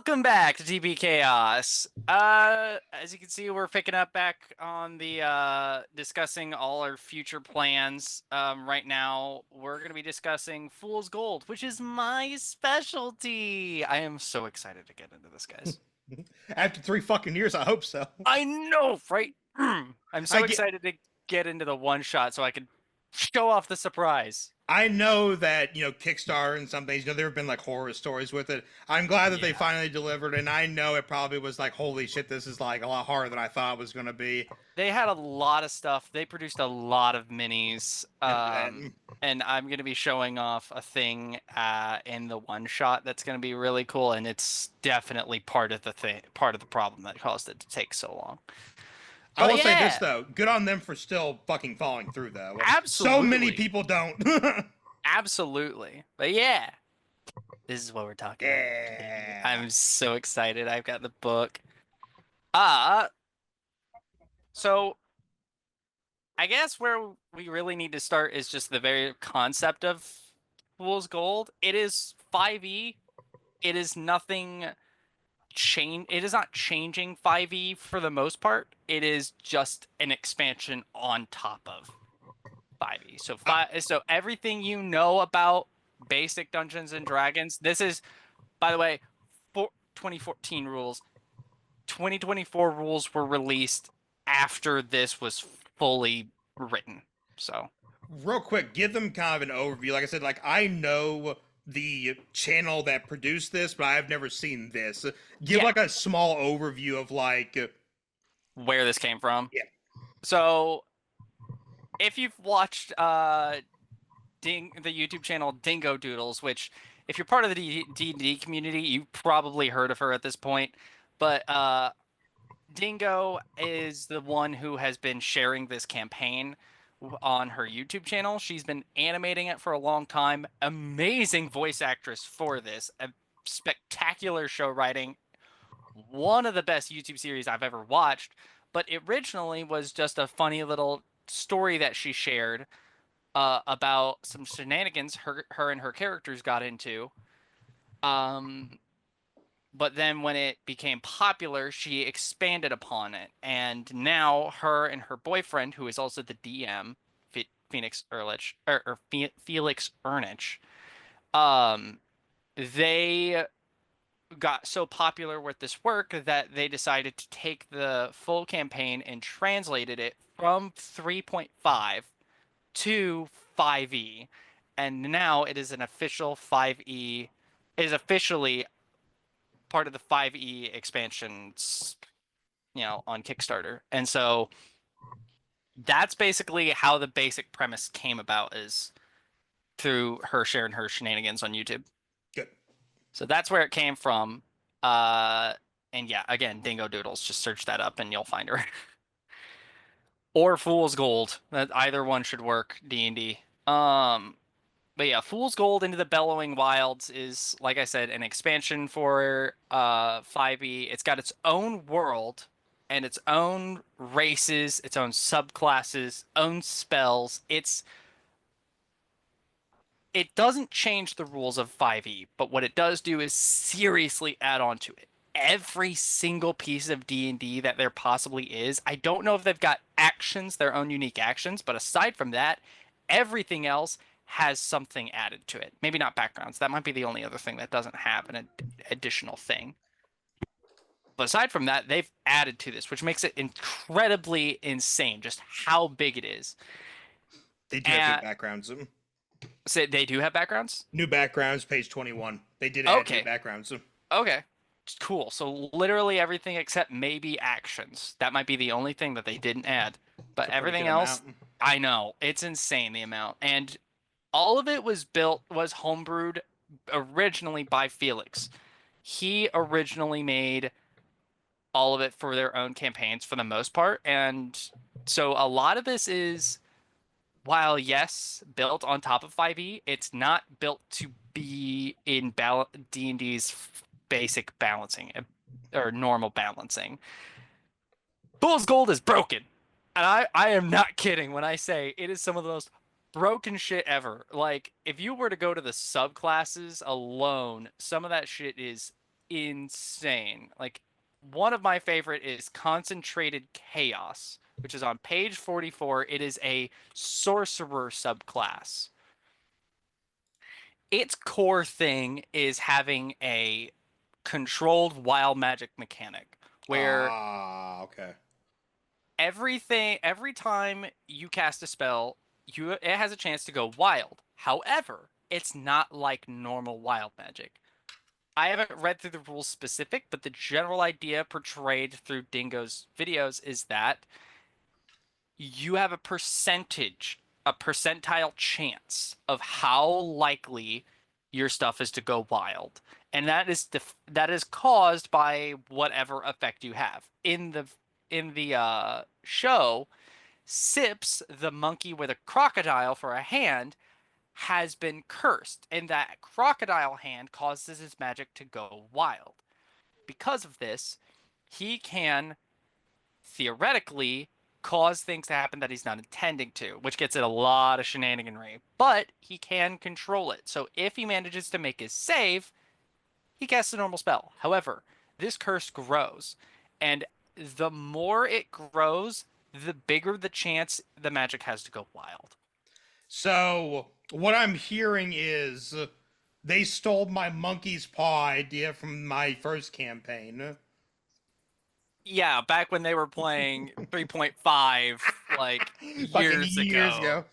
Welcome back to TPKhaos. As you can see, we're picking up back on the discussing all our future plans. Right now, we're going to be discussing Fool's Gold, which is my specialty. I am so excited to get into this, guys. After 3 fucking years, I hope so. I know, right? I'm I so get. excited to get into the one shot so I can show off the surprise. I know that Kickstarter and some things. There have been like horror stories with it. I'm glad that they Yeah. finally delivered, and I know it probably was like, holy shit, this is like a lot harder than I thought it was gonna be. They had a lot of stuff. They produced a lot of minis. And And I'm going to be showing off a thing in the one shot that's going to be really cool, and it's definitely part of the problem that caused it to take so long. I But will say this yeah, though, good on them for still fucking following through though. So many absolutely. people don't. Absolutely. But yeah, this is what we're talking about today. Yeah. I'm so excited. I've got the book. Uh, so I guess where we really need to start is just the very concept of Fool's Gold. It is 5e. It is nothing change. It is not changing 5e for the most part. It is just an expansion on top of 5e. So everything you know about basic Dungeons and Dragons. This is, by the way, 2014 rules. 2024 rules were released after this was fully written. So Real quick, give them kind of an overview. Like I said, like I know the channel that produced this, but I've never seen this. Give yeah, like a small overview of like where this came from. yeah. So if you've watched the YouTube channel Dingo Doodles, which if you're part of the D&D community, you've probably heard of her at this point. But Dingo is the one who has been sharing this campaign on her YouTube channel. She's been animating it for a long time. Amazing voice actress for this. A spectacular show writing. One of the best YouTube series I've ever watched. But it originally was just a funny little story that she shared about some shenanigans her and her characters got into. Um, but then when it became popular, she expanded upon it, and now her and her boyfriend, who is also the DM, Phoenix Erlich or Felix Ernich, um, they got so popular with this work that they decided to take the full campaign and translated it from 3.5 to 5e, and now it is an official 5e. It is officially part of the 5e expansions, on Kickstarter. And so that's basically how the basic premise came about, is through her sharing her shenanigans on YouTube. Good. So that's where it came from. Uh, and yeah, again, Dingo Doodles. Just search that up and you'll find her. Or Fool's Gold. That either one should work. D&D. But yeah, Fool's Gold Into the Bellowing Wilds is, like I said, an expansion for 5e. It's got its own world and its own races, its own subclasses, own spells. It doesn't change the rules of 5e, but what it does do is seriously add on to it. Every single piece of D&D that there possibly is. I don't know if they've got actions, their own unique actions, but aside from that, everything else has something added to it. Maybe not backgrounds. That might be the only other thing that doesn't have an additional thing. But aside from that, they've added to this, which makes it incredibly insane just how big it is. They do have new And backgrounds. so they do have backgrounds? New backgrounds, page 21. They did add new Okay. backgrounds. Okay. Cool. So literally everything except maybe actions. That might be the only thing that they didn't add. It's But a pretty everything good else, amount. I know. It's insane, the amount. And all of it was homebrewed originally by Felix. He originally made all of it for their own campaigns for the most part. And so a lot of this is, while yes, built on top of 5e, it's not built to be in D&D's basic balancing or normal balancing. Fool's Gold is broken. And I am not kidding when I say it is some of the most broken shit ever. Like, if you were to go to the subclasses alone, some of that shit is insane. Like one of my favorite is Concentrated Chaos, which is on page 44. It is a sorcerer subclass. Its core thing is having a controlled wild magic mechanic where Ah, okay. every time you cast a spell, it has a chance to go wild. However, it's not like normal wild magic. I haven't read through the rules specific, but the general idea portrayed through Dingo's videos is that you have a percentile chance of how likely your stuff is to go wild. And that is caused by whatever effect you have. In the show, Sips, the monkey with a crocodile for a hand, has been cursed, and that crocodile hand causes his magic to go wild. Because of this, he can theoretically cause things to happen that he's not intending to, which gets it a lot of shenaniganry. But he can control it. So if he manages to make his save, he casts a normal spell. However, this curse grows, and the more it grows, the bigger the chance the magic has to go wild. So what I'm hearing is they stole my monkey's paw idea from my first campaign. Yeah, back when they were playing 3.5 like Fucking years years ago.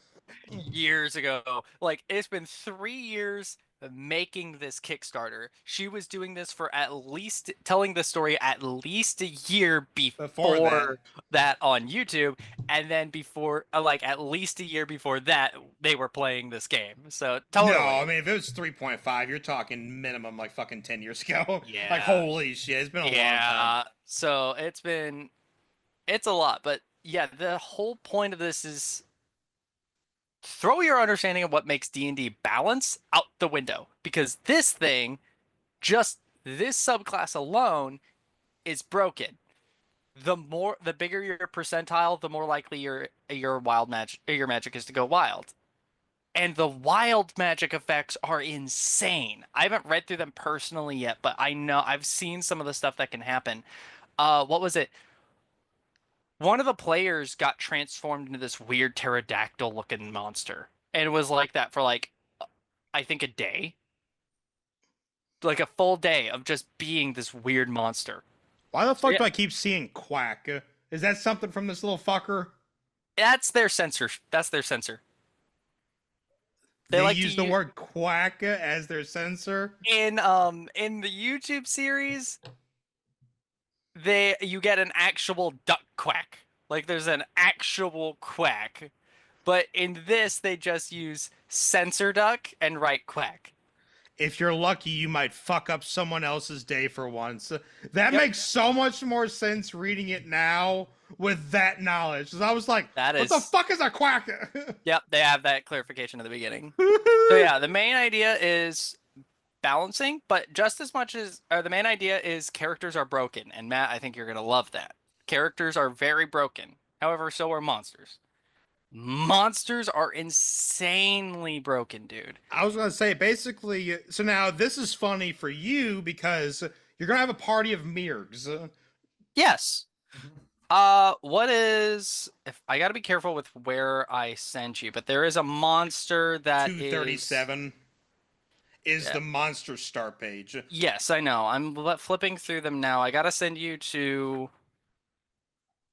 ago. Years ago. Like it's been 3 years making this Kickstarter. She was doing this for at least telling the story at least a year Before that. before that on YouTube, and then before like at least a year before that they were playing this game. So No, I totally. mean if it was 3.5, you're talking minimum like fucking 10 years ago. Like Yeah. holy shit, it's been a long time. Yeah. So it's a lot, but yeah, the whole point of this is throw your understanding of what makes D&D balance out the window because just this subclass alone is broken. The bigger your percentile, the more likely your magic is to go wild. And the wild magic effects are insane. I haven't read through them personally yet, but I know I've seen some of the stuff that can happen. What was it? One of the players got transformed into this weird pterodactyl looking monster. And it was like that for like I think a day. Like a full day of just being this weird monster. Why the So fuck yeah, do I keep seeing quack? Is that something from this little fucker? that's their censor. That's their censor. They They like to use the use word quack as their censor? in the YouTube series, they you get an actual duck quack. Like there's an actual quack. But in this they just use censor duck and write quack. If you're lucky, you might fuck up someone else's day for once. That Yep. makes so much more sense reading it now with that knowledge. 'Cause I was like, That what the is fuck is a quack? Yep, they have that clarification at the beginning. So yeah, the main idea is balancing, but just as much as the main idea is characters are broken, and Matt, I think you're gonna love that. Characters are very broken. However, so are monsters. Monsters are insanely broken, dude. I was gonna say basically. So now this is funny for you because you're gonna have a party of Mirgs. Yes. What is if I gotta be careful with where I send you, but there is a monster that is 237 is yeah. the monster start page. Yes, I know. I'm flipping through them now. I gotta send you to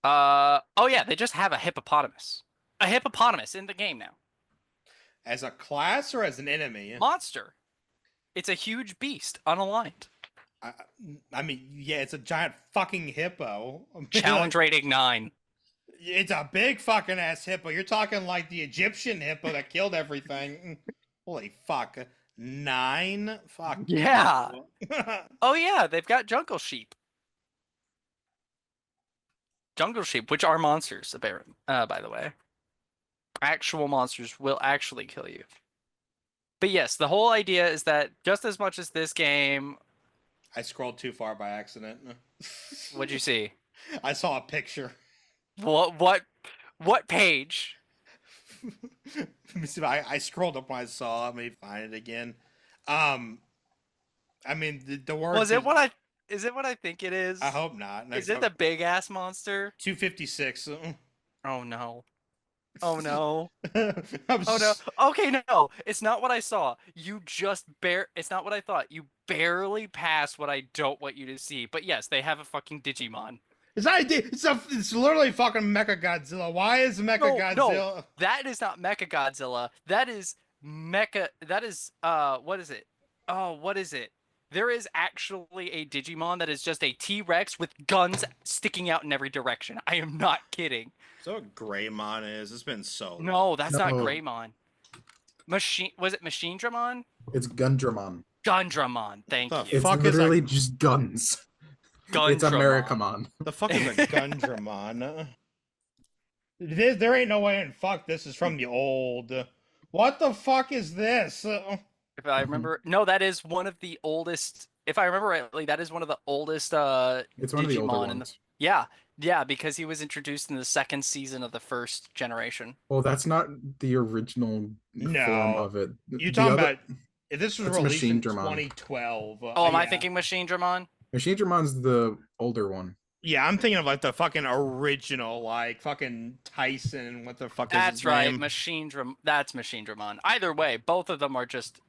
oh yeah, they just have a hippopotamus. A hippopotamus in the game now. As a class or as an enemy? Monster. It's a huge beast, unaligned. I, I mean, yeah, it's a giant fucking hippo. I mean, Challenge like, rating 9. it's a big fucking ass hippo. You're talking like the Egyptian hippo that killed everything. Holy fuck. 9? Fuck Yeah. you. Oh yeah, they've got jungle sheep. Jungle sheep, which are monsters, apparently. By the way. Actual monsters will actually kill you. But yes, the whole idea is that just as much as this game, I scrolled too far by accident. what'd you see? I saw a picture. What page? Let me see. I scrolled up when I saw it. Let me find it again. Um, I mean, the word. Was it what I? Is it what I think it I is? hope not. Is it the big ass monster? 256? Oh no. Oh no. I'm Oh no. s- Okay, no. It's not what I saw. It's not what I thought. You barely passed what I don't want you to see. But yes, they have a fucking Digimon. It's not. It's literally fucking Mecha Godzilla. Why is Mecha No, no. Godzilla? That is not Mecha Godzilla. That is Mecha that is what is it? Oh, what is it? There is actually a Digimon that is just a T-Rex with guns sticking out in every direction. I am not kidding. So what Greymon is? It's been so long. No, that's not No, Greymon. Was it Machine Dramon? it's Gundramon. Gundramon, The thank you. It's fuck is literally a just guns. It's Gundramon. Americamon. the fuck is a Gundramon? There ain't no way in fuck this is from the old. What the fuck is this? If I remember, no, that is one of the oldest. If I remember rightly, that is one of the oldest It's one of the older Digimon in the. ones. Yeah, yeah, because he was introduced in the second season of the first generation. Well, that's not the original No. form of it. You The talking other- about if this was That's released Machine in Dramon. 2012? Oh, am I yeah. thinking Machine Dramon? Machine Dramon's the older one. Yeah, I'm thinking of like the fucking original, like fucking Tyson. What the fuck is That's his right, name? That's Machine Dramon. Either way, both of them are just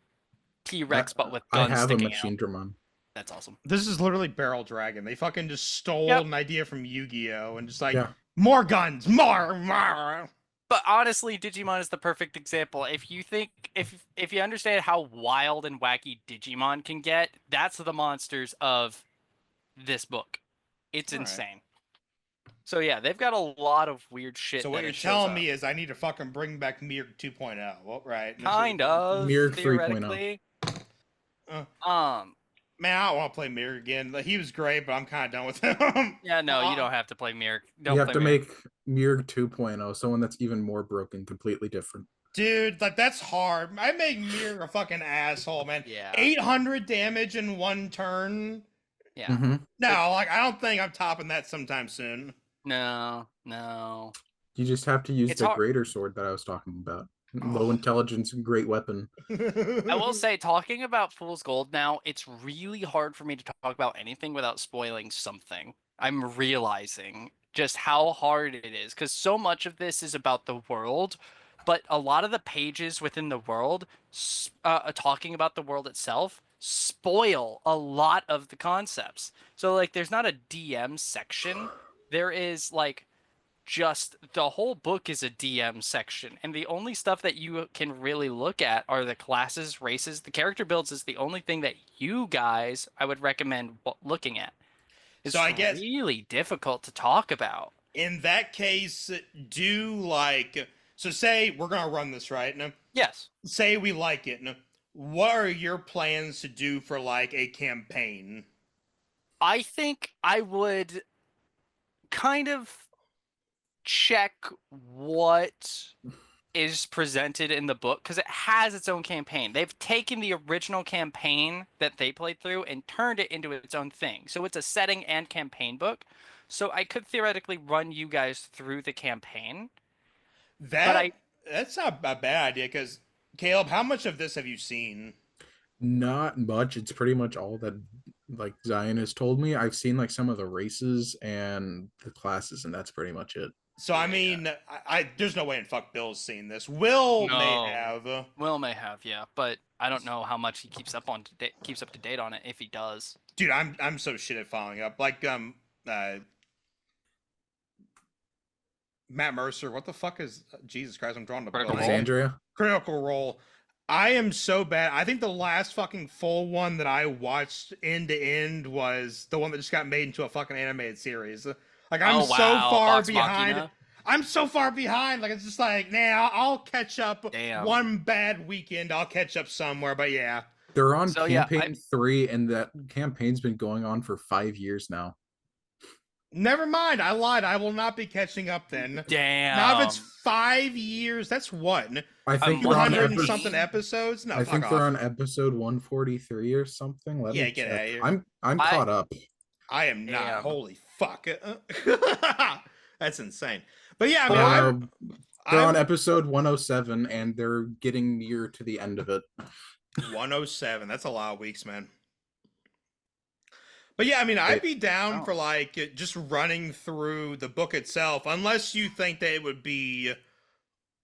T-Rex, but with guns I have a sticking Machine out. Dramon. That's awesome. This is literally Barrel Dragon. They fucking just stole Yep. an idea from Yu-Gi-Oh and just like Yeah. more guns, more. But honestly, Digimon is the perfect example. If you understand how wild and wacky Digimon can get, that's the monsters of this book. It's All right. insane. So yeah, they've got a lot of weird shit. So what that you're it shows telling up. me is I need to fucking bring back Mir 2.0. Well, right. Kind of Mirror 3.0. theoretically. Man, I don't want to play Mir again. Like, he was great, but I'm kind of done with him. Yeah, no, you don't have to play Mirror. You have to make Mirror 2.0, someone that's even more broken, completely different. Dude, like that's hard. I make Mir a fucking asshole, man. Yeah. 800 damage in one turn. Yeah. Mm-hmm. No, like I don't think I'm topping that sometime soon. No. You just have to use It's the hard. greater sword that I was talking about. Low Oh. intelligence, great weapon. I will say, talking about Fool's Gold now, it's really hard for me to talk about anything without spoiling something. I'm realizing just how hard it is, because so much of this is about the world, but a lot of the pages within the world, talking about the world itself, spoil a lot of the concepts. So, like, there's not a DM section. There is, like, just the whole book is a DM section, and the only stuff that you can really look at are the classes, races, the character builds is the only thing that you guys I would recommend looking at. It's So I guess really difficult to talk about. in that case, so say we're gonna run this right now. Yes. Say we like it. Now, what are your plans to do for like a campaign? I think I would kind of check what is presented in the book because it has its own campaign. They've taken the original campaign that they played through and turned it into its own thing. So it's a setting and campaign book. So I could theoretically run you guys through the campaign. That's not a bad idea because Caleb, how much of this have you seen? Not much. It's pretty much all that like Zion has told me. I've seen like some of the races and the classes, and that's pretty much it. So I mean, I there's no way in fuck Bill's seen this. Will may have. Will may have, yeah, but I don't know how much he keeps up to date on it if he does. Dude, I'm so shit at following up. Like Matt Mercer, what the fuck is Jesus Christ? I'm drawing the Critical Role? Alexandria. Critical Role. I am so bad. I think the last fucking full one that I watched end to end was the one that just got made into a fucking animated series. Like I'm so far Vox behind. Machina? I'm so far behind. Like it's just like, nah, I'll catch up. Damn. One bad weekend, I'll catch up somewhere. But yeah, They're on So, yeah, campaign 3, and that campaign's been going on for 5 years now. never mind. I lied. I will not be catching up then. Damn. Now if it's 5 years, that's what I think they're on 100 and episode, something episodes. No, I fuck think off. they're on episode 143 or something. Let Yeah, me get check. outta here. I'm caught up. I am not. Damn. Holy fuck. That's insane. But yeah, I mean, They're on I'm episode 107, and they're getting near to the end of it. 107. That's a lot of weeks, man. But yeah, I mean, I'd It, be down Oh. for like just running through the book itself, unless you think that it would be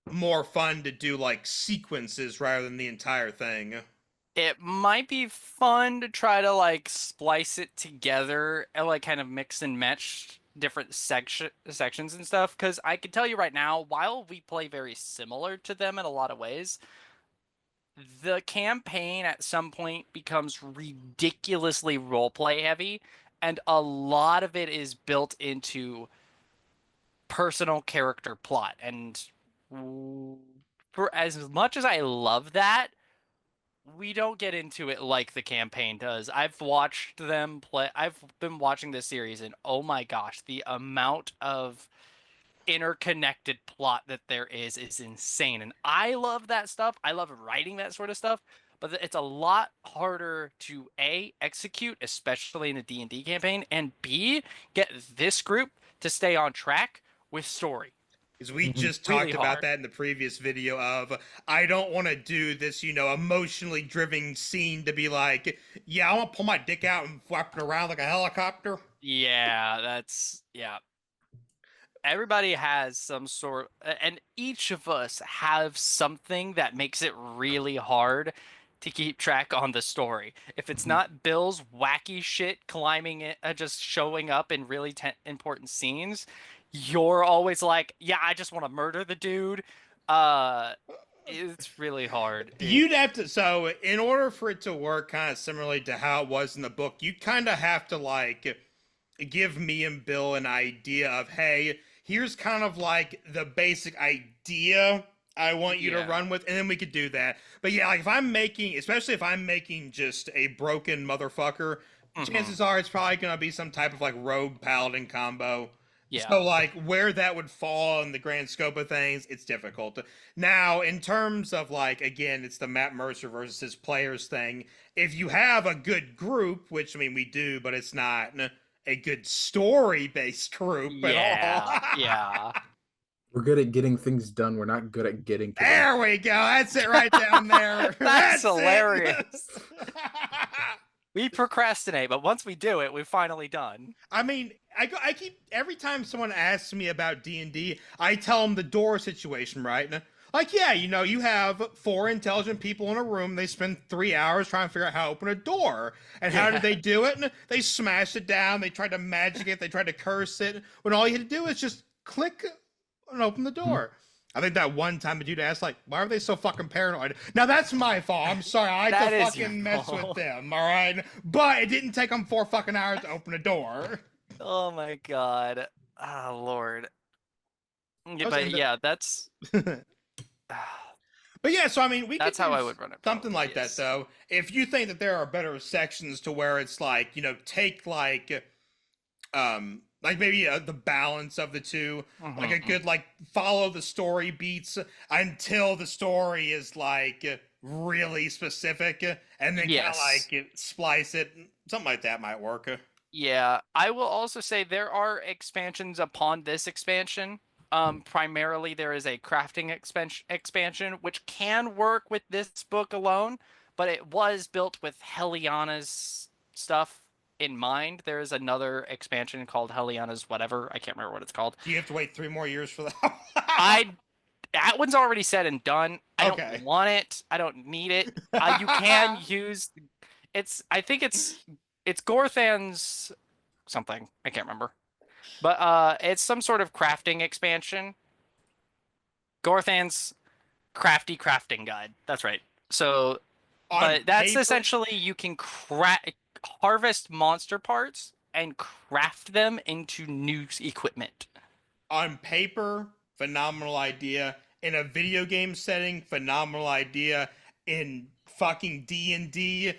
more fun to do like sequences rather than the entire thing. It might be fun to try to like splice it together and like kind of mix and match different sections and stuff. Because I can tell you right now, while we play very similar to them in a lot of ways, the campaign at some point becomes ridiculously roleplay heavy, and a lot of it is built into personal character plot. And for as much as I love that, we don't get into it like the campaign does. I've watched them play. I've been watching this series, and oh my gosh, the amount of interconnected plot that there is insane. And I love that stuff. I love writing that sort of stuff. But it's a lot harder to A, execute, especially in a D&D campaign, and B, get this group to stay on track with story. Because we Mhm. just Really talked about hard. that in the previous video of I don't want to do this, emotionally driven scene to be like, yeah, I want to pull my dick out and flap it around like a helicopter. Yeah, yeah. Everybody has some sort, and each of us have something that makes it really hard to keep track on the story. If it's Mhm. not Bill's wacky shit climbing it, just showing up in really important scenes, you're always like, yeah, I just want to murder the dude. Uh, it's really hard. You'd have to, so in order for it to work kind of similarly to how it was in the book, you kind of have to like give me and Bill an idea of, hey, here's kind of like the basic idea I want you to Yeah. run with, and then we could do that. But yeah, like if I'm making, especially if I'm making just a broken motherfucker, Hmm. chances are it's probably gonna be some type of like rogue paladin combo. Yeah. So like where that would fall in the grand scope of things, it's difficult. Now, in terms of like again, it's the Matt Mercer versus his players thing. If you have a good group, which I mean we do, but it's not a good story based group at all. Yeah. Yeah. We're good at getting things done. We're not good at getting to them. There we go. That's it right down there. That's That's it. hilarious. We procrastinate, but once we do it, we're finally done. I mean, I keep every time someone asks me about D&D, I tell them the door situation, right? Like, yeah, you have four intelligent people in a room. They spend 3 hours trying to figure out how to open a door. And how did they do it? And they smashed it down. They tried to magic it. They tried to curse it. When all you had to do is just click and open the Mhm. door. I think that one time the dude asked, like, why are they so fucking paranoid? Now, that's my fault. I'm sorry. I like That to is your fucking mess with fault. them, all right? But it didn't take them 4 fucking hours to open a door. Oh my god. Ah, Lord. But And yeah, that's but yeah, so I mean, we could that's how do I would run it something probably, like that yes. though. If you think that there are better sections to where it's like, take like maybe the balance of the two, like a Mm-hmm. good like follow the story beats until the story is like really specific, and then kind of Yes. like splice it. Something like that might work. Yeah, I will also say there are expansions upon this expansion. Primarily there is a crafting expansion, which can work with this book alone, but it was built with Heliana's stuff in mind. There is another expansion called Heliana's whatever. I can't remember what it's called. Do you have to wait 3 more years for that? I That one's already said and done. I don't Okay. want it. I don't need it. You can use I think it's Gorthan's something. I can't remember. But it's some sort of crafting expansion. Gorthan's crafty crafting guide. That's right. So, On but that's paper, essentially you can harvest monster parts and craft them into new equipment. on paper, phenomenal idea. In a video game setting, phenomenal idea. In fucking D&D,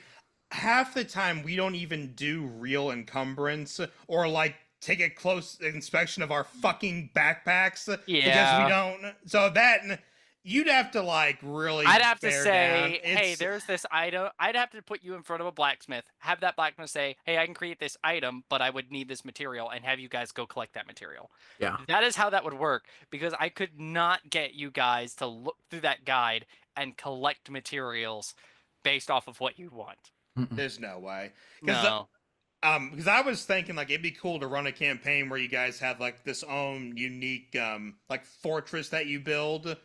half the time we don't even do real encumbrance or like take a close inspection of our fucking backpacks because we Yeah. don't. So that you'd have to like really I'd have to bear down. say, hey, It's there's this item. I'd have to put you in front of a blacksmith, have that blacksmith say, hey, I can create this item, but I would need this material, and have you guys go collect that material. Yeah. That is how that would work, because I could not get you guys to look through that guide and collect materials based off of what you want. Mm-mm. there's no way because No. Because I was thinking like it'd be cool to run a campaign where you guys have like this own unique like fortress that you build,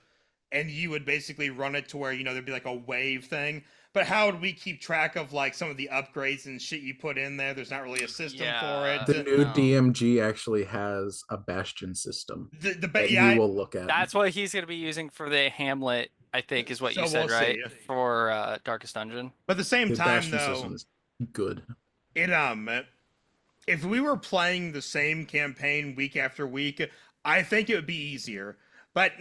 and you would basically run it to where there'd be like a wave thing. But how would we keep track of like some of the upgrades and shit you put in there? There's not really a system for Yeah, it. The new no. DMG actually has a bastion system that Yeah, you will look at. That's what he's gonna be using for the Hamlet, I think, is what you so said, we'll see. right? For Darkest Dungeon. But at the same The time, bastion though, system is good. it if we were playing the same campaign week after week, I think it would be easier. But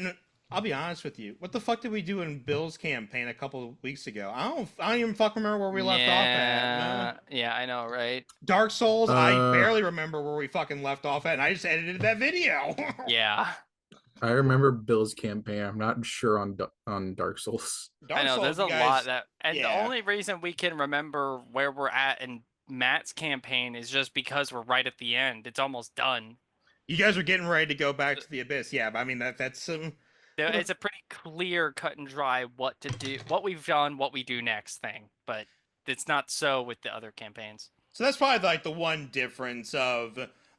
I'll be honest with you. What the fuck did we do in Bill's campaign a couple of weeks ago? I don't even fucking remember where we left off at. No. Yeah, I know, right? Dark Souls, I Uh, barely remember where we fucking left off at, and I just edited that video. Yeah, I remember Bill's campaign. I'm not sure on Dark Souls. Dark I know. Souls, There's you a guys, lot that, and the yeah. only reason we can remember where we're at in Matt's campaign is just because we're right at the end. It's almost done. You guys are getting ready to go back to the abyss, yeah. But I mean that's It's a pretty clear, cut and dry what to do, what we've done, what we do next thing. But it's not so with the other campaigns. so that's probably like the one difference of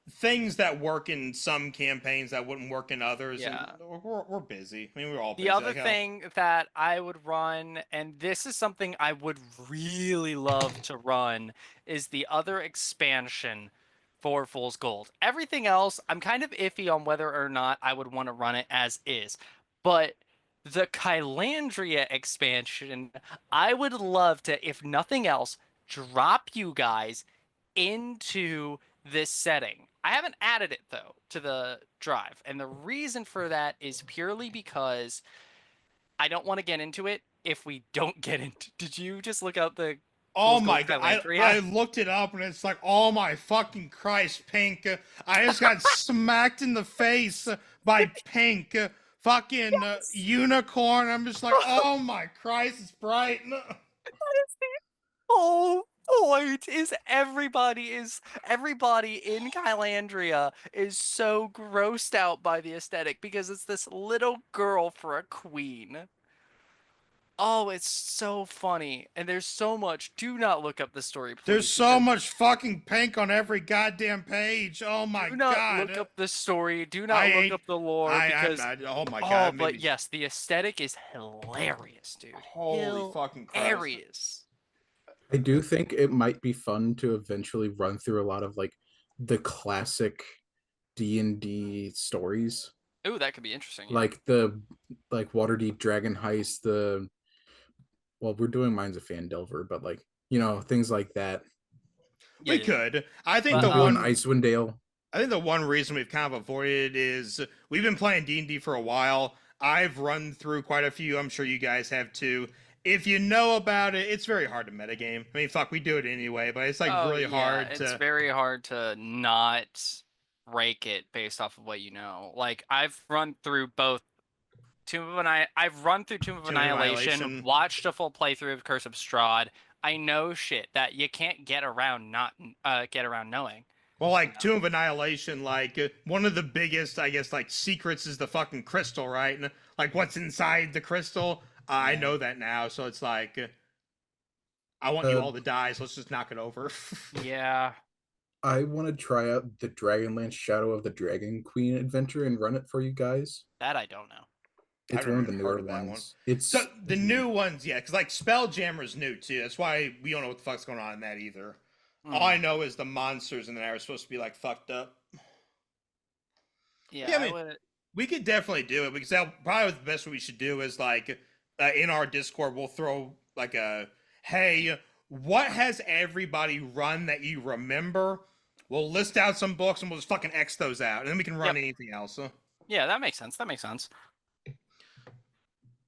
things that work in some campaigns that wouldn't work in others. Yeah. And we're busy. I mean, we're all busy. The other like, thing that I would run, and this is something I would really love to run, is the other expansion for Fool's Gold. Everything else, I'm kind of iffy on whether or not I would want to run it as is. But the Kylandria expansion, I would love to, if nothing else, drop you guys into this setting. I haven't added it though to the drive, and the reason for that is purely because I don't want to get into it if we don't get into. Did you just look out the oh Fool's Gold my god! Kylandria? I looked it up and it's like, oh my fucking Christ, Pink! I just got smacked in the face by Pink. Fucking unicorn. I'm just like, oh my Christ, it's bright. whole point is everybody in Kylandria is so grossed out by the aesthetic because it's this little girl for a queen. Oh, it's so funny. And there's so much. Do not look up the story, please. There's so much fucking pink on every goddamn page. Oh my do not god. look up the story. Do not look up the lore because oh my god. oh, but yes, the aesthetic is hilarious, dude. Holy fucking Christ. Hilarious. I do think it might be fun to eventually run through a lot of like the classic D&D stories. Ooh, that could be interesting. Yeah. Like the Waterdeep Dragon Heist, we're doing Minds of Fandelver, but like, things like that. We could. I think But, the one Icewind Dale. I think the one reason we've kind of avoided is we've been playing D&D for a while. I've run through quite a few. I'm sure you guys have too. If you know about it, it's very hard to metagame. I mean, fuck, we do it anyway, but it's like really hard to. It's very hard to not rake it based off of what you know. Like I've run through both I've run through Tomb of Annihilation, watched a full playthrough of Curse of Strahd. I know shit that you can't get around knowing. Well, like Tomb of Annihilation, like one of the biggest, I guess, like secrets is the fucking crystal, right? And like what's inside the crystal. I know that now, so it's like I want you all to die, so let's just knock it over. Yeah. I want to try out the Dragonlance Shadow of the Dragon Queen adventure and run it for you guys. That I don't know. It's one of the newer ones. It's so the new ones, yeah, because like Spelljammer's new too. That's why we don't know what the fuck's going on in that either. All I know is the monsters in there are supposed to be like fucked up. Yeah, I mean, we could definitely do it because that probably the best we should do is like in our Discord we'll throw like a hey, what has everybody run that you remember? We'll list out some books and we'll just fucking X those out, and then we can run anything else. Yeah, that makes sense. That makes sense.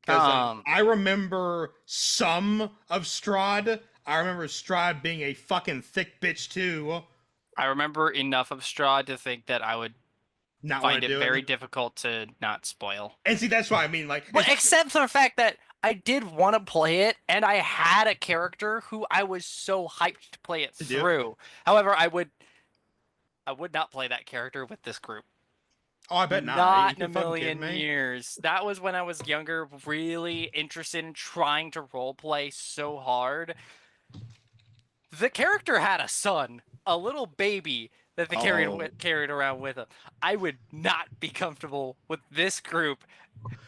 Because I remember some of Strahd. I remember Strahd being a fucking thick bitch too. I remember enough of Strahd to think that I would not find it very difficult to not spoil. And see, that's what I mean. Like, well, except for the fact that I did want to play it, and I had a character who I was so hyped to play it through. However, I would not play that character with this group. Oh, I bet not. Not in a million years. That was when I was younger, really interested in trying to roleplay so hard. The character had a son. a little baby that they Oh. carried around with them. I would not be comfortable with this group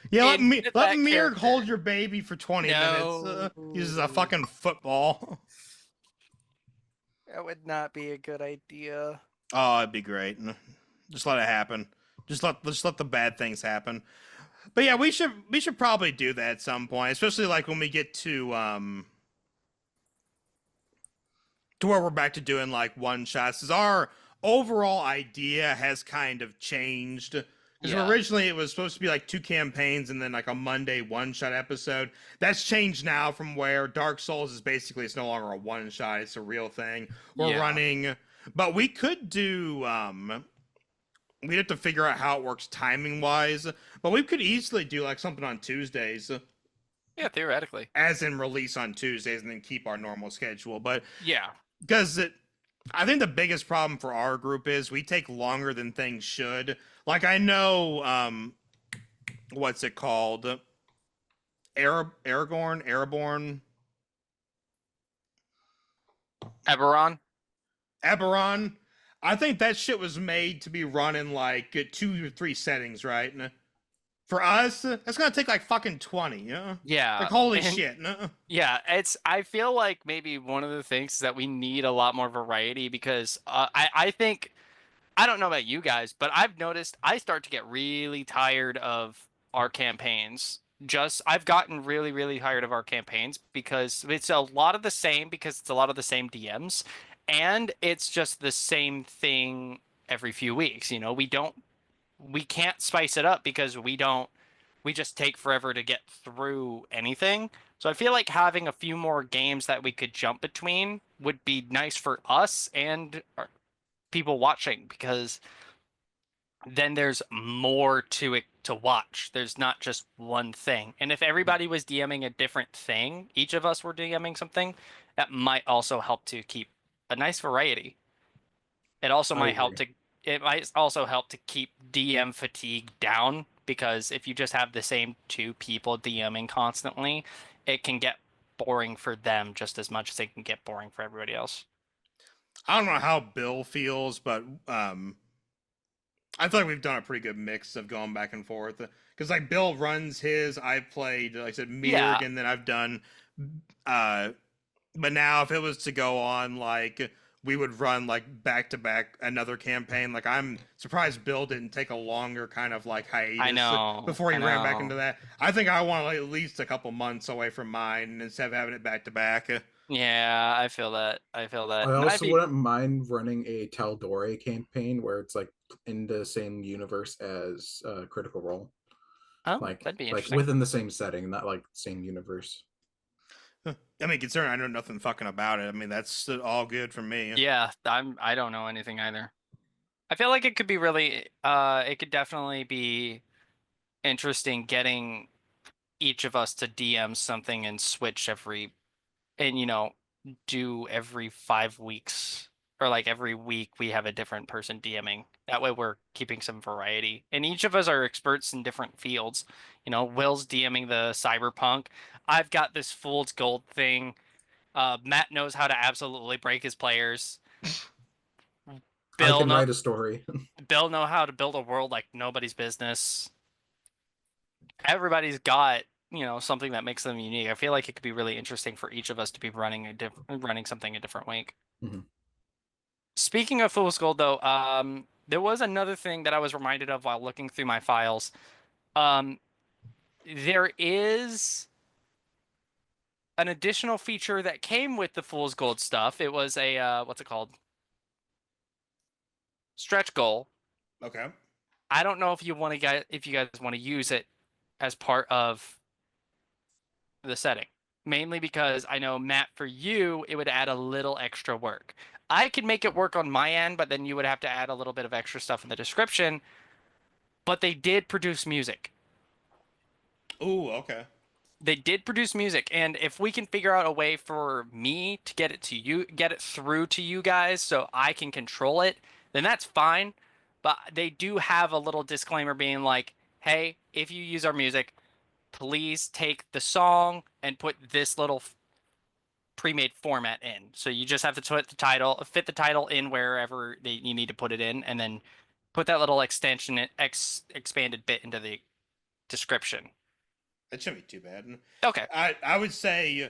Yeah, in with let that Mir hold character. your baby for 20 minutes. No, Uses a fucking football. that would not be a good idea. Oh, it'd be great. Just let it happen. Just let the bad things happen. But yeah, we should probably do that at some point, especially like when we get to where we're back to doing like one shots. Cause our overall idea has kind of changed. Because Yeah, originally it was supposed to be like 2 campaigns and then like a Monday one shot episode. That's changed now from where Dark Souls is basically it's no longer a one shot, it's a real thing. We're yeah, running, but we could do we'd have to figure out how it works timing wise. But we could easily do like something on Tuesdays, yeah. Theoretically, as in release on Tuesdays, and then keep our normal schedule. But yeah. because I think the biggest problem for our group is we take longer than things should. Like I know, what's it called? Airborne, Eberron. Eberron. I think that shit was made to be run in like 2 or 3 settings, right? And for us, that's gonna take like fucking 20. Yeah, Like holy and shit. No? yeah, I feel like maybe one of the things is that we need a lot more variety because I think I don't know about you guys, but I've noticed I start to get really tired of our campaigns. Just I've gotten really tired of our campaigns because it's a lot of the same because it's a lot of the same DMs and it's just the same thing every few weeks. We can't spice it up because we just take forever to get through anything. So I feel like having a few more games that we could jump between would be nice for us and people watching because then there's more to it to watch. There's not just one thing. And if everybody was DMing a different thing, each of us were DMing something, that might also help to keep a nice variety. It also I might help agree. to it might also help to keep DM fatigue down because if you just have the same two people DMing constantly, it can get boring for them just as much as it can get boring for everybody else. I don't know how Bill feels, but I feel like we've done a pretty good mix of going back and forth. Because like Bill runs his, I've played like I said Mirg, Yeah, and then I've done. Uh, but now if it was to go on, like we would run like back to back another campaign. Like I'm surprised Bill didn't take a longer kind of like I hiatus know. before he I ran back into know. that. I think I want like, at least a couple months away from mine instead of having it back to back. Yeah, I feel that. I feel that. I And I'd also be wouldn't mind running a Taldore campaign where it's like in the same universe as Critical Role, oh, that'd be like interesting. within the same setting, not like same universe. I mean, considering I know nothing fucking about it, I mean that's all good for me. Yeah, I don't know anything either. I feel like it could be really it could definitely be interesting getting each of us to DM something and switch every and do every 5 weeks or like every week we have a different person DMing. That way we're keeping some variety. And each of us are experts in different fields. Will's DMing the cyberpunk. I've got this fool's gold thing. Matt knows how to absolutely break his players. I Bill can know write a story. Bill know how to build a world like nobody's business. Everybody's got something that makes them unique. I feel like it could be really interesting for each of us to be running something a different week. Mhm. Speaking of Fool's Gold, though, there was another thing that I was reminded of while looking through my files. Um, there is an additional feature that came with the Fool's Gold stuff. It was a what's it called? Stretch goal. Okay. I don't know if you guys want to use it as part of the setting. Mainly because I know Matt, for you, it would add a little extra work. I could make it work on my end, but then you would have to add a little bit of extra stuff in the description. But they did produce music. Ooh, okay. They did produce music, and if we can figure out a way for me to get it through to you guys so I can control it, then that's fine. But they do have a little disclaimer being like, hey, if you use our music, please take the song and put this little pre-made format in. So you just have to fit the title in wherever you need to put it in, and then put that little expanded bit into the description. That shouldn't be too bad. Okay. I would say,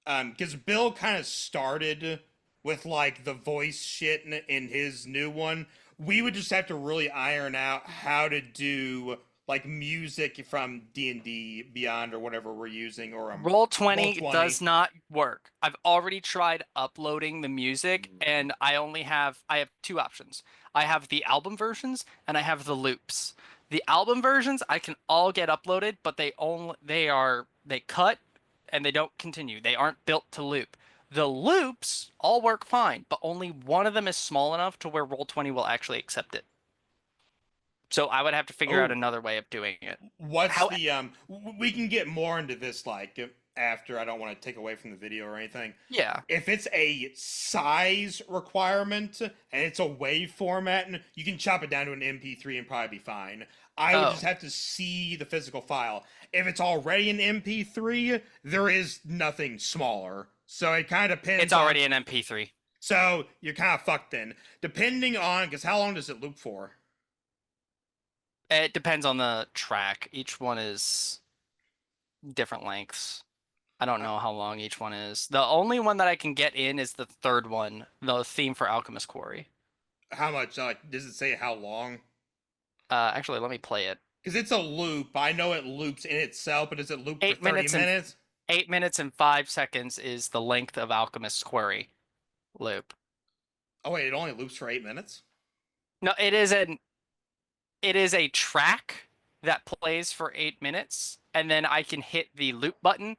because Bill kind of started with like the voice shit in his new one. We would just have to really iron out how to do like music from D&D Beyond or whatever we're using, or Roll20 Roll20. does not work. I've already tried uploading the music, and I have two options. I have the album versions and I have the loops. The album versions I can all get uploaded, but they cut and they don't continue. They aren't built to loop. The loops all work fine, but only one of them is small enough to where Roll20 will actually accept it. So I would have to figure out another way of doing it. What's the we can get more into this like after. I don't want to take away from the video or anything. Yeah. If it's a size requirement and it's a WAV format, you can chop it down to an MP3 and probably be fine. I would just have to see the physical file. If it's already an MP3, there is nothing smaller. So it kind of depends. It's already an MP3. So you're kind of fucked then. Depending on, because how long does it loop for? It depends on the track. Each one is different lengths. I don't know how long each one is. The only one that I can get in is the third one, the theme for Alchemist Quarry. How much? Does it say how long? Actually, let me play it. Because it's a loop. I know it loops in itself, but does it loop for 30 minutes? 8 minutes and 5 seconds is the length of Alchemist's Quarry loop. Oh wait, it only loops for 8 minutes? No, it is a track that plays for 8 minutes, and then I can hit the loop button,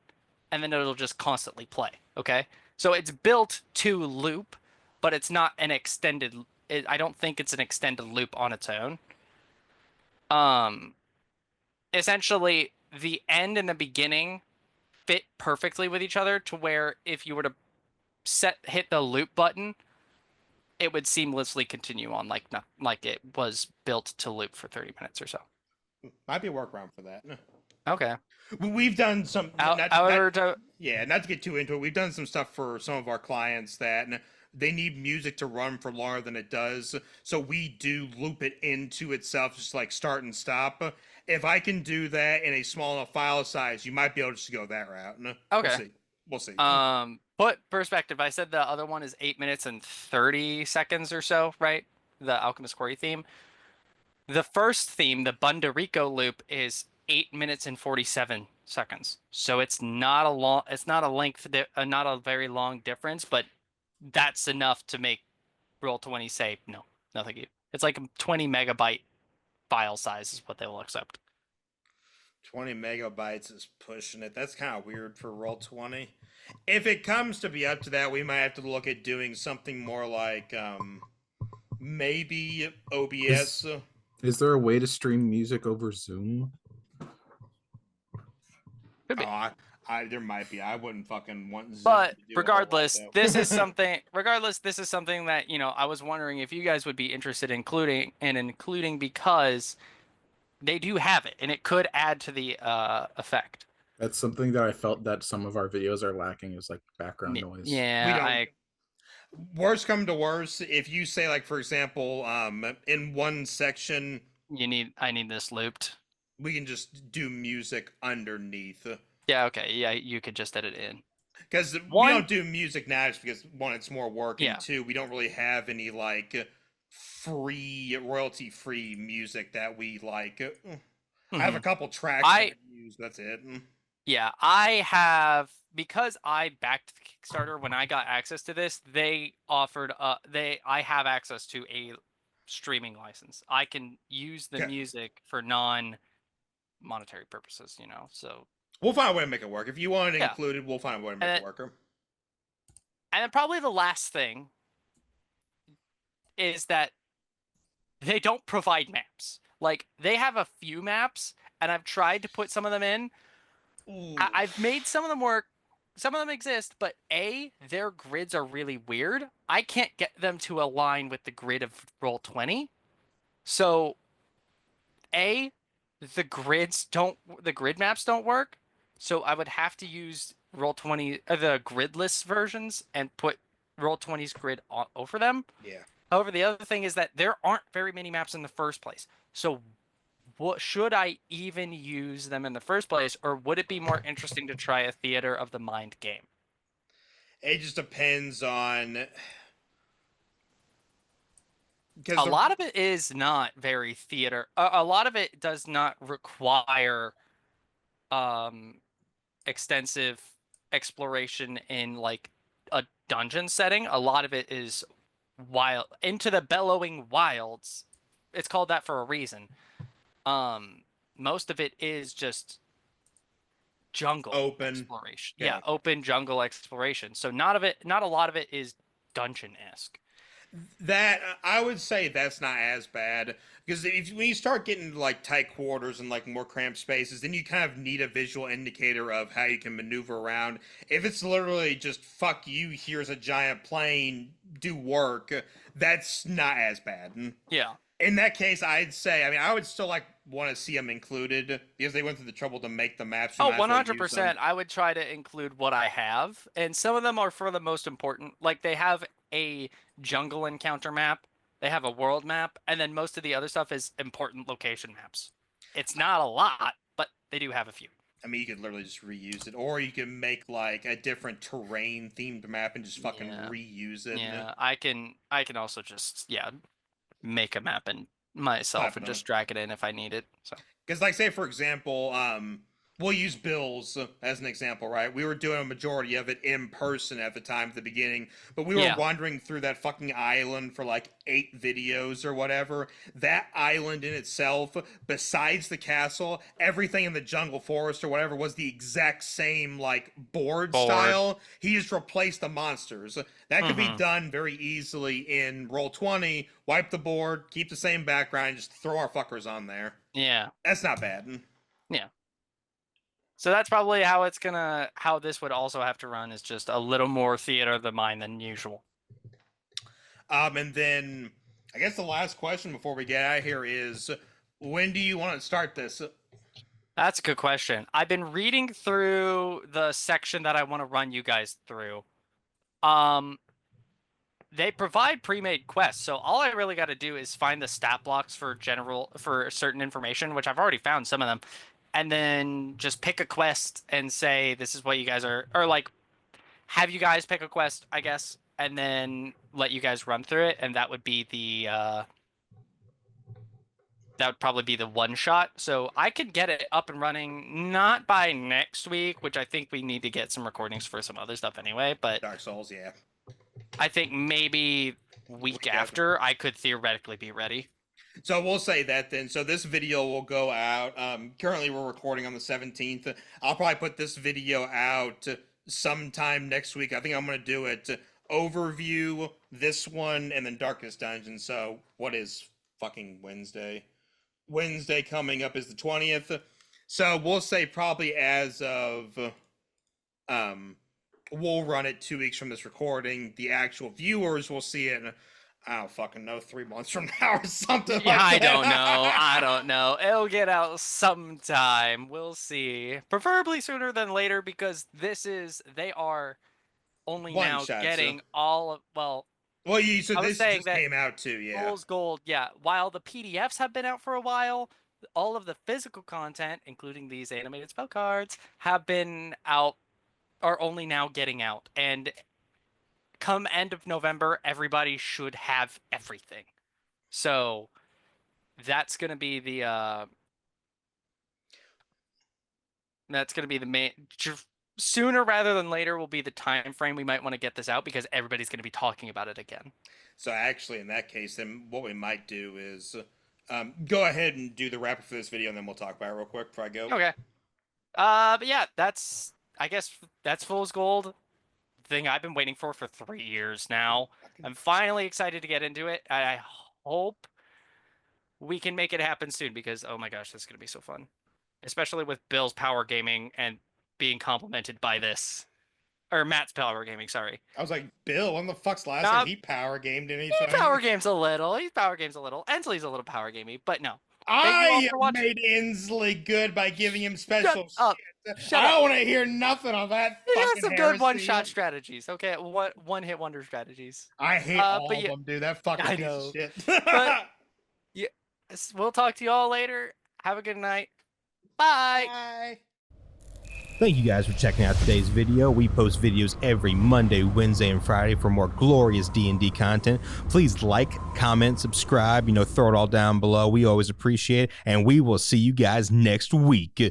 and then it'll just constantly play. Okay, so it's built to loop, but it's not an extended. I don't think it's an extended loop on its own. Essentially, the end and the beginning fit perfectly with each other to where if you were to hit the loop button, it would seamlessly continue on like it was built to loop for 30 minutes or so. Might be a workaround for that. Okay. We've done some. Not to get too into it. We've done some stuff for some of our clients that they need music to run for longer than it does. So we do loop it into itself, just like start and stop. If I can do that in a small enough file size, you might be able to just go that route. Okay. We'll see. Put perspective. I said the other one is 8 minutes and 30 seconds or so, right? The Alchemist Quarry theme. The first theme, the Bundarico loop, is 8 minutes and 47 seconds. So it's not not a very long difference, but that's enough to make Roll20 say no, thank you. It's like a 20 megabyte file size is what they will accept. 20 megabytes is pushing it. That's kind of weird for Roll20. If it comes to be up to that, we might have to look at doing something more like maybe OBS. Is there a way to stream music over Zoom? Could be. There might be. I wouldn't fucking want Zoom. But regardless, this is something. This is something that I was wondering if you guys would be interested in including because they do have it, and it could add to the effect. That's something that I felt that some of our videos are lacking is like background noise. Yeah, worst come to worst, if you say like for example, in one section, I need this looped. We can just do music underneath. Yeah, okay. Yeah, you could just edit it in. Because we don't do music now just because, one, it's more work, and two, we don't really have any, like, royalty-free music that we, like... I have a couple tracks I use, that's it. Yeah, I have... Because I backed Kickstarter when I got access to this, they offered... I have access to a streaming license. I can use the music for non-monetary purposes, so... We'll find a way to make it work. If you want it included, we'll find a way to make it work. And then probably the last thing is that they don't provide maps. Like, they have a few maps, and I've tried to put some of them in. I've made some of them work. Some of them exist, but their grids are really weird. I can't get them to align with the grid of Roll20. So, the grid maps don't work. So I would have to use Roll20 the gridless versions and put Roll20's grid over them. Yeah. However, the other thing is that there aren't very many maps in the first place. So what should I even use them in the first place, or would it be more interesting to try a theater of the mind game? It just depends on A because lot of it is not very theater. A lot of it does not require um extensive exploration in like a dungeon setting. A lot of it is wild into the bellowing wilds. It's called that for a reason. Um, Most of it is just jungle open. exploration. Yeah. Yeah, open jungle exploration. So not a lot of it is dungeon-esque. That I would say that's not as bad because when you start getting like tight quarters and like more cramped spaces, then you kind of need a visual indicator of how you can maneuver around. If it's literally just "fuck you," here's a giant plane, do work. That's not as bad. Yeah. In that case, I'd say, I mean, I would still like want to see them included because they went through the trouble to make the maps. You Oh, might as well use them. 100%. I would try to include what I have, and some of them are for the most important. Like they have a jungle encounter map, they have a world map, and then most of the other stuff is important location maps. It's not a lot, but they do have a few. I mean, you could literally just reuse it, or you can make like a different terrain themed map and just fucking Yeah. reuse it. Yeah, I can also just make a map and myself and Slap it just drag it in if I need it. So Because, like, say for example, we'll use bills as an example, right? We were doing a majority of it in person at the time at the beginning, but we were Yeah. wandering through that fucking island for like 8 videos or whatever. That island in itself, besides the castle, everything in the jungle forest or whatever was the exact same like board style. He just replaced the monsters. That could be done very easily in Roll20. Wipe the board, keep the same background, just throw our fuckers on there. yeah, That's not bad. yeah. So that's probably how this would also have to run, is just a little more theater of the mind than usual. And then I guess the last question before we get out of here is, when do you want to start this? That's a good question. I've been reading through the section that I want to run you guys through. They provide pre-made quests, so all I really got to do is find the stat blocks for certain information, which I've already found some of them, and then just pick a quest and say this is what you guys are, or like have you guys pick a quest, I guess, and then let you guys run through it, and that would be that would probably be the one shot. So I could get it up and running not by next week, which I think we need to get some recordings for some other stuff anyway, but Dark Souls, yeah. I think maybe week after I could theoretically be ready. So we'll say that then. So this video will go out. Currently we're recording on the 17th. I'll probably put this video out sometime next week. I think I'm going to do it overview, this one, and then Darkest Dungeon. So what is fucking Wednesday? Wednesday coming up is the 20th. So we'll say probably as of we'll run it 2 weeks from this recording. The actual viewers will see it in, I don't fucking know, 3 months from now or something Yeah, like that. I don't know. It'll get out sometime. We'll see. Preferably sooner than later, because they are only One now shot, getting so. all of, well, Well, so I was this saying just that came out too, yeah. Fool's Gold, yeah. While the PDFs have been out for a while, all of the physical content, including these animated spell cards, have been out, are only now getting out. And come end of November, everybody should have everything. So that's gonna be the main. Sooner rather than later will be the time frame we might want to get this out, because everybody's going to be talking about it again. So actually, in that case, then what we might do is go ahead and do the wrap up for this video, and then we'll talk about it real quick before I go. Okay. But yeah, I guess that's Fool's Gold. Thing I've been waiting for 3 years now. I'm finally excited to get into it. I hope we can make it happen soon, because oh my gosh, this is going to be so fun. Especially with Bill's power gaming and being complimented by this. Or Matt's power gaming, sorry. I was like, Bill, when the fuck's last time he power gamed anything? He power games a little. Ensley's a little power gamey, but no. I made Inslee good by giving him special shit. Shut I up. don't want to hear nothing on that. You got fucking some heresy. good one-shot strategies. Okay, one-hit wonder strategies. I hate all but of yeah, them, dude. That fucking I piece know. of shit. But yeah, we'll talk to you all later. Have a good night. Bye. Bye. Thank you guys for checking out today's video. We post videos every Monday, Wednesday, and Friday for more glorious D&D content. Please like, comment, subscribe, throw it all down below. We always appreciate it, and we will see you guys next week.